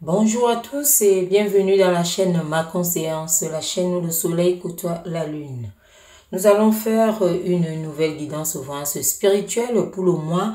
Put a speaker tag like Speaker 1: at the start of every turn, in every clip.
Speaker 1: Bonjour à tous et bienvenue dans la chaîne Ma Conscience, la chaîne où le soleil côtoie la lune. Nous allons faire une nouvelle guidance voyance spirituelle pour le mois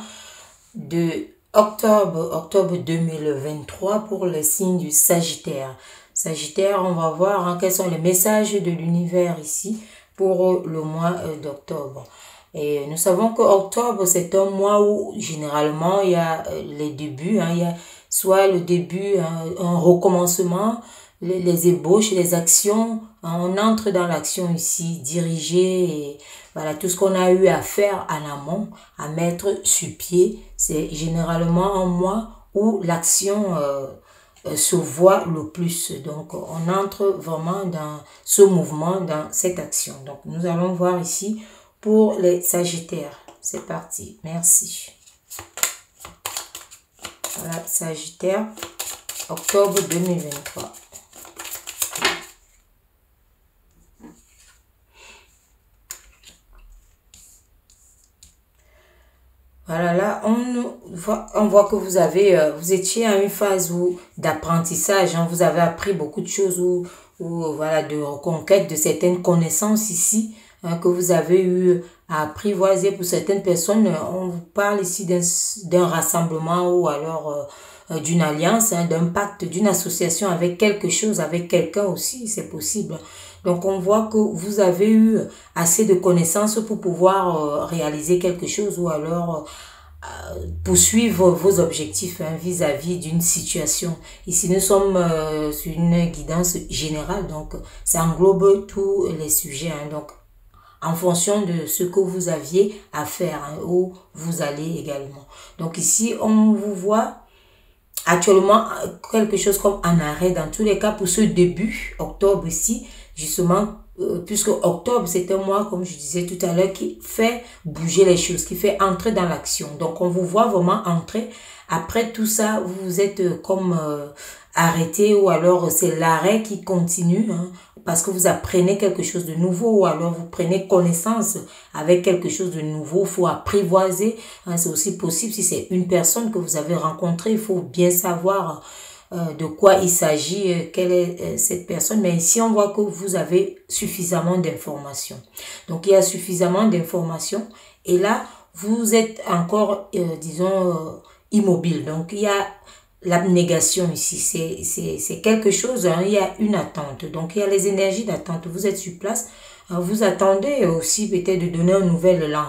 Speaker 1: de octobre 2023 pour les signes du Sagittaire. Sagittaire, on va voir quels sont les messages de l'univers ici pour le mois d'octobre. Et nous savons que octobre, c'est un mois où généralement il y a les débuts, il y a soit le début, un recommencement, les ébauches, les actions. On entre dans l'action ici, dirigée, et voilà, tout ce qu'on a eu à faire en amont, à mettre sur pied, c'est généralement un mois où l'action se voit le plus. Donc, on entre vraiment dans ce mouvement, dans cette action. Donc, nous allons voir ici pour les Sagittaires. C'est parti. Merci. Voilà, Sagittaire, octobre 2023. Voilà, là, on voit que vous étiez à une phase d'apprentissage, vous avez appris beaucoup de choses, voilà, de reconquête de certaines connaissances ici, que vous avez eu à apprivoiser pour certaines personnes. On vous parle ici d'un rassemblement ou alors d'une alliance, d'un pacte, d'une association avec quelque chose, avec quelqu'un aussi, c'est possible. Donc, on voit que vous avez eu assez de connaissances pour pouvoir réaliser quelque chose ou alors poursuivre vos objectifs vis-à-vis d'une situation. Ici, nous sommes sur une guidance générale, donc ça englobe tous les sujets. Donc, en fonction de ce que vous aviez à faire, où vous allez également. Donc ici, on vous voit actuellement quelque chose comme en arrêt dans tous les cas pour ce début octobre ici, justement, puisque octobre c'est un mois, comme je disais tout à l'heure, qui fait bouger les choses, qui fait entrer dans l'action. Donc on vous voit vraiment entrer. Après tout ça, vous êtes comme arrêté, ou alors c'est l'arrêt qui continue, parce que vous apprenez quelque chose de nouveau, ou alors vous prenez connaissance avec quelque chose de nouveau. Il faut apprivoiser, c'est aussi possible si c'est une personne que vous avez rencontrée. Il faut bien savoir de quoi il s'agit, quelle est cette personne. Mais ici, on voit que vous avez suffisamment d'informations. Donc, il y a suffisamment d'informations. Et là, vous êtes encore, disons, immobile. Donc, il y a l'abnégation ici. C'est quelque chose, il y a une attente. Donc, il y a les énergies d'attente. Vous êtes sur place. Vous attendez aussi peut-être de donner un nouvel élan.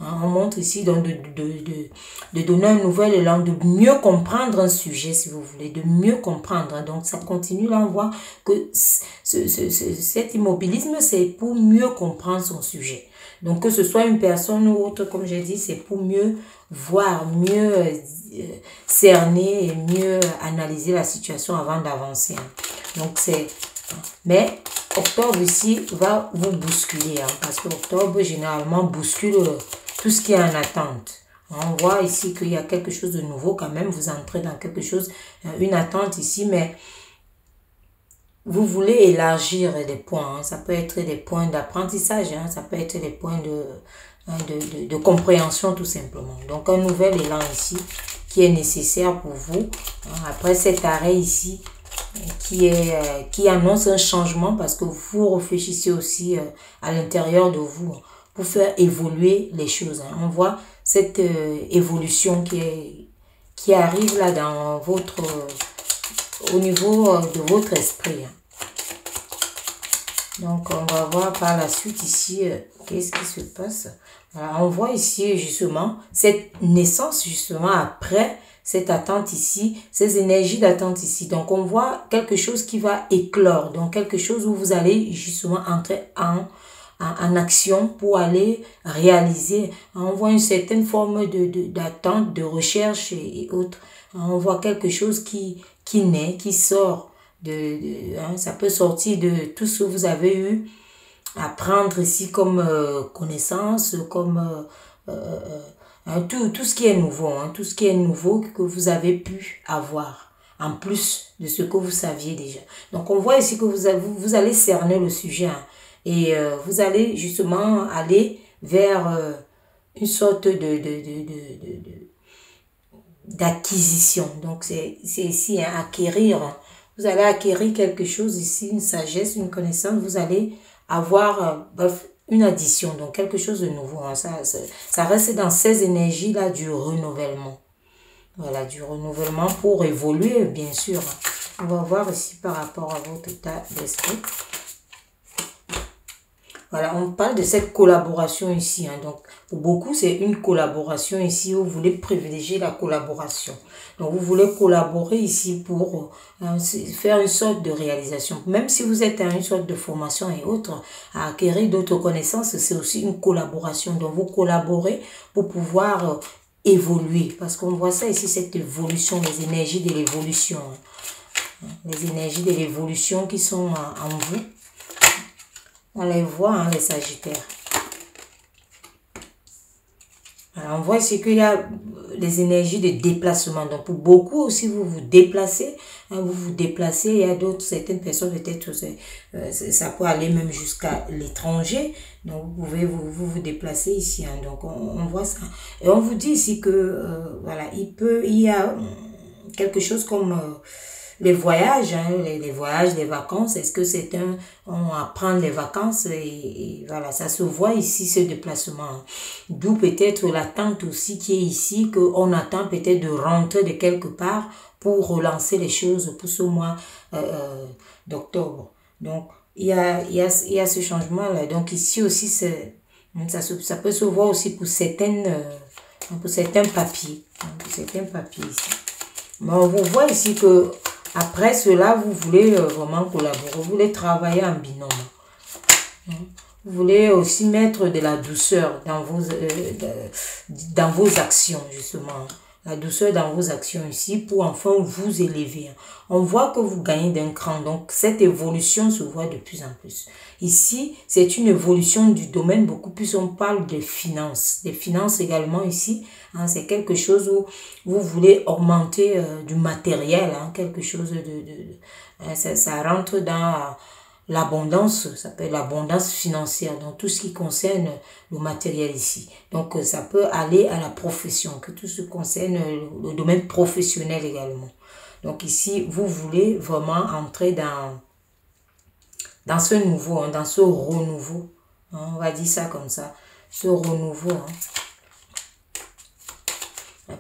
Speaker 1: On montre ici donc de donner un nouvel élan, de mieux comprendre un sujet, si vous voulez, de mieux comprendre. Donc, ça continue. Là, on voit que cet immobilisme, c'est pour mieux comprendre son sujet. Donc, que ce soit une personne ou autre, comme j'ai dit, c'est pour mieux voir, mieux cerner et mieux analyser la situation avant d'avancer. Donc, c'est... Mais octobre ici va vous bousculer, parce que octobre généralement bouscule tout ce qui est en attente. On voit ici qu'il y a quelque chose de nouveau quand même. Vous entrez dans quelque chose, une attente ici, mais vous voulez élargir des points. Ça peut être des points d'apprentissage, ça peut être des points de compréhension tout simplement. Donc un nouvel élan ici qui est nécessaire pour vous. Après cet arrêt ici, qui annonce un changement, parce que vous réfléchissez aussi à l'intérieur de vous pour faire évoluer les choses. On voit cette évolution qui arrive là dans votre, au niveau de votre esprit. Donc, on va voir par la suite ici, qu'est-ce qui se passe. Voilà, on voit ici justement cette naissance justement après cette attente ici, ces énergies d'attente ici. Donc, on voit quelque chose qui va éclore. Donc, quelque chose où vous allez justement entrer en action pour aller réaliser. On voit une certaine forme d'attente, de recherche et autres. On voit quelque chose qui naît, qui sort. Ça peut sortir de tout ce que vous avez eu à prendre ici comme connaissance, comme tout ce qui est nouveau, tout ce qui est nouveau que vous avez pu avoir, en plus de ce que vous saviez déjà. Donc, on voit ici que vous allez cerner le sujet, et vous allez justement aller vers une sorte d'acquisition. Donc, c'est ici, hein, acquérir. Vous allez acquérir quelque chose ici, une sagesse, une connaissance. Vous allez avoir, bref, une addition, donc quelque chose de nouveau. Hein. Ça reste dans ces énergies-là du renouvellement. Voilà, du renouvellement pour évoluer, bien sûr. On va voir ici par rapport à votre état d'esprit. Voilà, on parle de cette collaboration ici. Hein. Donc, pour beaucoup, c'est une collaboration ici. Vous voulez privilégier la collaboration. Donc, vous voulez collaborer ici pour faire une sorte de réalisation. Même si vous êtes à une sorte de formation et autres, à acquérir d'autres connaissances, c'est aussi une collaboration. Donc, vous collaborez pour pouvoir évoluer. Parce qu'on voit ça ici, cette évolution, les énergies de l'évolution. Les énergies de l'évolution qui sont en vous. On les voit, hein, les Sagittaires. Alors, on voit ici qu'il y a les énergies de déplacement. Donc, pour beaucoup aussi, vous vous déplacez. Hein, vous vous déplacez. Il y a d'autres, certaines personnes, peut-être, ça peut aller même jusqu'à l'étranger. Donc, vous pouvez vous déplacer ici. Hein, donc, on voit ça. Et on vous dit ici que, voilà, il y a quelque chose comme... les voyages, hein, les voyages, les vacances, est-ce que c'est on va prendre les vacances et voilà, ça se voit ici, ce déplacement. D'où peut-être l'attente aussi qui est ici, qu'on attend peut-être de rentrer de quelque part pour relancer les choses pour ce mois d'octobre. Donc, il y a ce changement-là. Donc, ici aussi, ça peut se voir aussi pour certains papiers. Pour certains papiers ici. Mais on vous voit ici que après cela, vous voulez vraiment collaborer. Vous voulez travailler en binôme. Vous voulez aussi mettre de la douceur dans vos actions, justement. La douceur dans vos actions ici pour enfin vous élever. On voit que vous gagnez d'un cran. Donc, cette évolution se voit de plus en plus. Ici, c'est une évolution du domaine beaucoup plus. On parle de finances. Des finances également ici. Hein, c'est quelque chose où vous voulez augmenter du matériel. Hein, quelque chose ça rentre dans... l'abondance, ça s'appelle l'abondance financière, donc tout ce qui concerne le matériel ici. Donc ça peut aller à la profession, que tout ce qui concerne le domaine professionnel également. Donc ici, vous voulez vraiment entrer dans ce nouveau, hein, dans ce renouveau. Hein, on va dire ça comme ça, ce renouveau. Hein.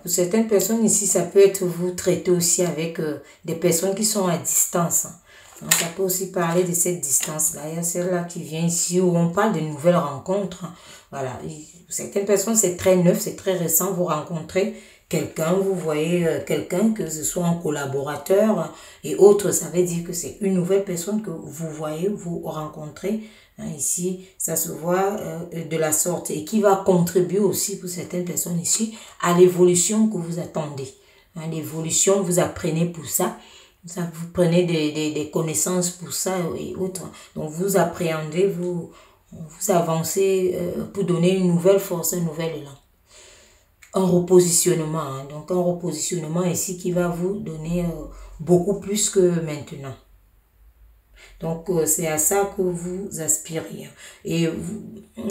Speaker 1: Pour certaines personnes ici, ça peut être vous traiter aussi avec des personnes qui sont à distance. Hein. Donc, ça peut aussi parler de cette distance-là. Il y a celle-là qui vient ici où on parle de nouvelles rencontres. Voilà. Pour certaines personnes, c'est très neuf, c'est très récent. Vous rencontrez quelqu'un, vous voyez quelqu'un, que ce soit un collaborateur et autres. Ça veut dire que c'est une nouvelle personne que vous voyez, vous rencontrez. Hein, ici, ça se voit de la sorte et qui va contribuer aussi pour certaines personnes ici à l'évolution que vous attendez. Hein, l'évolution, vous apprenez pour ça. Vous prenez des connaissances pour ça et autres. Donc, vous appréhendez, vous avancez pour donner une nouvelle force, un nouvel élan. Un repositionnement. Hein. Donc, un repositionnement ici qui va vous donner beaucoup plus que maintenant. Donc, c'est à ça que vous aspirez. Et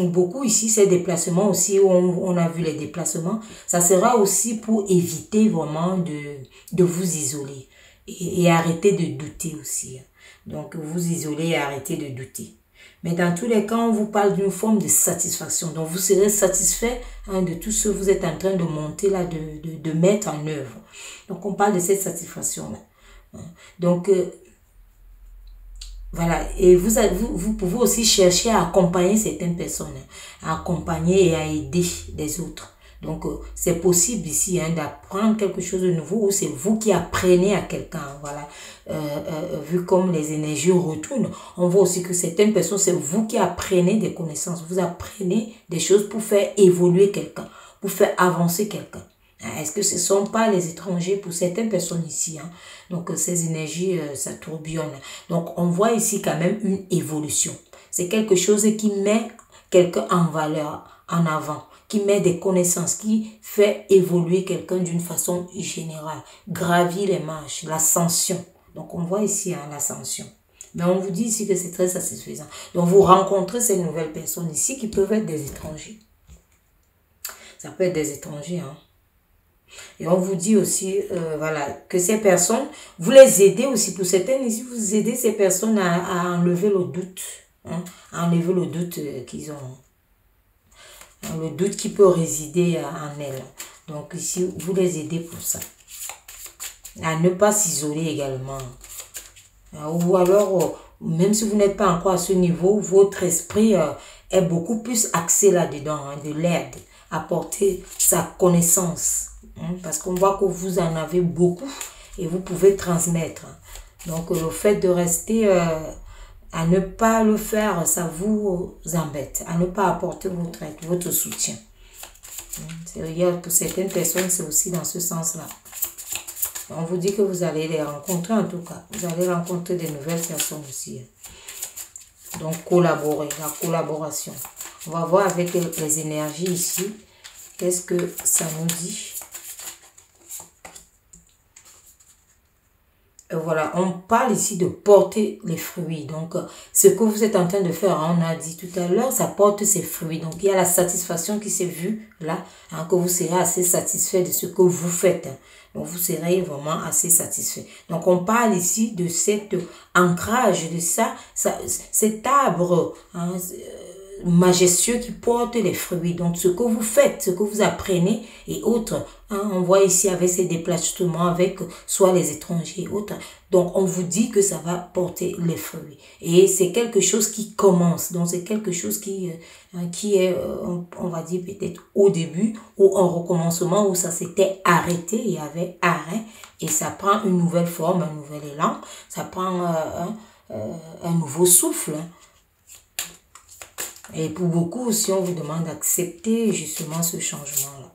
Speaker 1: beaucoup ici, ces déplacements aussi, où on a vu les déplacements, ça sera aussi pour éviter vraiment de vous isoler. Et arrêter de douter aussi. Donc, vous isolez et arrêtez de douter. Mais dans tous les cas, on vous parle d'une forme de satisfaction. Donc, vous serez satisfait hein, de tout ce que vous êtes en train de monter, là, de mettre en œuvre. Donc, on parle de cette satisfaction-là. Donc, voilà. Et vous pouvez aussi chercher à accompagner certaines personnes, à accompagner et à aider les autres. Donc, c'est possible ici hein, d'apprendre quelque chose de nouveau ou c'est vous qui apprenez à quelqu'un. Voilà. Vu comme les énergies retournent, on voit aussi que certaines personnes, c'est vous qui apprenez des connaissances. Vous apprenez des choses pour faire évoluer quelqu'un, pour faire avancer quelqu'un. Est-ce que ce ne sont pas les étrangers pour certaines personnes ici? Hein? Donc, ces énergies, ça tourbillonne. Donc, on voit ici quand même une évolution. C'est quelque chose qui met quelqu'un en valeur, en avant, qui met des connaissances, qui fait évoluer quelqu'un d'une façon générale, gravir les marches, l'ascension. Donc, on voit ici hein, l'ascension. Mais on vous dit ici que c'est très satisfaisant. Donc, vous rencontrez ces nouvelles personnes ici qui peuvent être des étrangers. Ça peut être des étrangers. Hein. Et on vous dit aussi, voilà, que ces personnes, vous les aidez aussi, pour certaines ici, vous aidez ces personnes à enlever le doute, hein, à enlever le doute qu'ils ont, hein, le doute qui peut résider en elles. Donc ici, vous les aidez pour ça. À ne pas s'isoler également. Ou alors, même si vous n'êtes pas encore à ce niveau, votre esprit est beaucoup plus axé là-dedans, hein, de l'aide, apporter sa connaissance. Hein, parce qu'on voit que vous en avez beaucoup et vous pouvez transmettre. Donc, le fait de rester à ne pas le faire, ça vous embête. À ne pas apporter votre aide, votre soutien. Pour certaines personnes, c'est aussi dans ce sens-là. On vous dit que vous allez les rencontrer en tout cas. Vous allez rencontrer des nouvelles personnes aussi. Donc, collaborer, la collaboration. On va voir avec les énergies ici. Qu'est-ce que ça nous dit? Voilà, on parle ici de porter les fruits. Donc, ce que vous êtes en train de faire, on a dit tout à l'heure, ça porte ses fruits. Donc, il y a la satisfaction qui s'est vue là, hein, que vous serez assez satisfait de ce que vous faites. Hein. Donc, vous serez vraiment assez satisfait. Donc, on parle ici de cet ancrage, de ça cet arbre, hein, majestueux qui porte les fruits. Donc, ce que vous faites, ce que vous apprenez et autres, hein, on voit ici avec ces déplacements, avec soit les étrangers et autres. Donc, on vous dit que ça va porter les fruits. Et c'est quelque chose qui commence. Donc, c'est quelque chose qui est, on va dire peut-être au début ou en recommencement où ça s'était arrêté, il y avait arrêt et ça prend une nouvelle forme, un nouvel élan. Ça prend un nouveau souffle. Et pour beaucoup, si on vous demande d'accepter justement ce changement-là.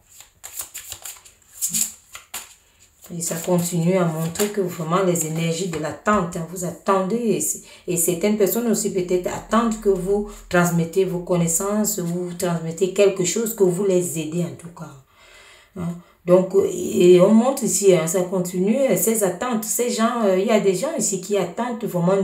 Speaker 1: Et ça continue à montrer que vraiment les énergies de l'attente, hein, vous attendez. Et certaines personnes aussi peut-être attendent que vous transmettez vos connaissances, vous transmettez quelque chose, que vous les aidez en tout cas. Hein. Donc, et on montre ici, hein, ça continue, ces attentes, ces gens, il y a des gens ici qui attendent vraiment,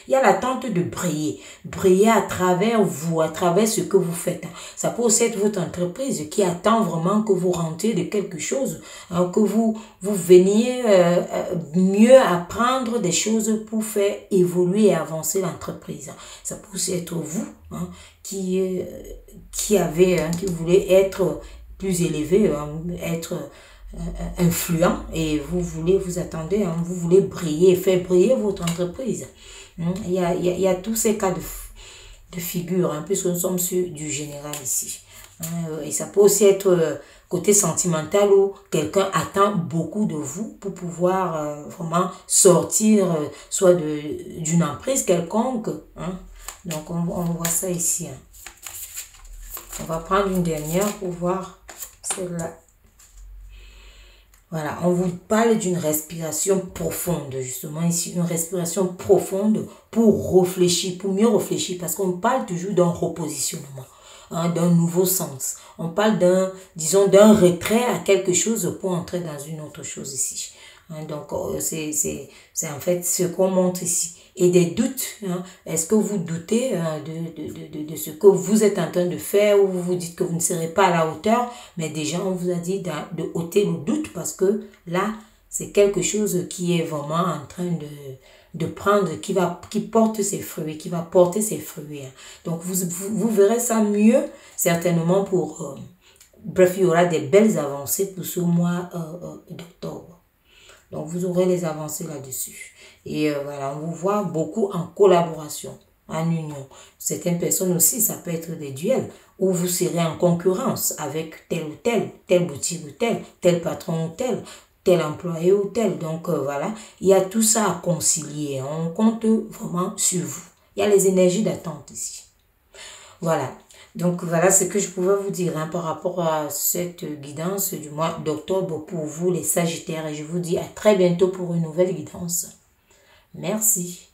Speaker 1: il y a l'attente de briller, briller à travers vous, à travers ce que vous faites. Ça peut aussi être votre entreprise qui attend vraiment que vous rentriez de quelque chose, hein, que vous veniez mieux apprendre des choses pour faire évoluer et avancer l'entreprise. Ça peut aussi être vous, hein, qui avez, hein, qui voulez être plus élevé, être influent et vous attendez, hein, vous voulez briller, faire briller votre entreprise. Il y a tous ces cas de figure, hein, puisque nous sommes sur du général ici. Et ça peut aussi être côté sentimental où quelqu'un attend beaucoup de vous pour pouvoir vraiment sortir soit d'une emprise quelconque. Hein. Donc on voit ça ici. Hein. On va prendre une dernière pour voir celle-là. Voilà, on vous parle d'une respiration profonde, justement ici, une respiration profonde pour réfléchir, pour mieux réfléchir, parce qu'on parle toujours d'un repositionnement, hein, d'un nouveau sens. On parle disons, d'un retrait à quelque chose pour entrer dans une autre chose ici. Hein, donc, c'est en fait ce qu'on montre ici. Et des doutes, hein, est-ce que vous doutez de ce que vous êtes en train de faire ou vous vous dites que vous ne serez pas à la hauteur, mais déjà on vous a dit de ôter le doute parce que là, c'est quelque chose qui est vraiment en train de prendre, qui porte ses fruits, qui va porter ses fruits. Hein. Donc vous verrez ça mieux certainement pour... bref, il y aura des belles avancées pour ce mois d'octobre. Donc, vous aurez les avancées là-dessus. Et voilà, on vous voit beaucoup en collaboration, en union. Certaines personnes aussi, ça peut être des duels où vous serez en concurrence avec tel ou telle boutique ou tel patron ou tel employé ou tel. Donc, voilà, il y a tout ça à concilier. On compte vraiment sur vous. Il y a les énergies d'attente ici. Voilà. Donc, voilà ce que je pouvais vous dire hein, par rapport à cette guidance du mois d'octobre pour vous, les Sagittaires. Et je vous dis à très bientôt pour une nouvelle guidance. Merci.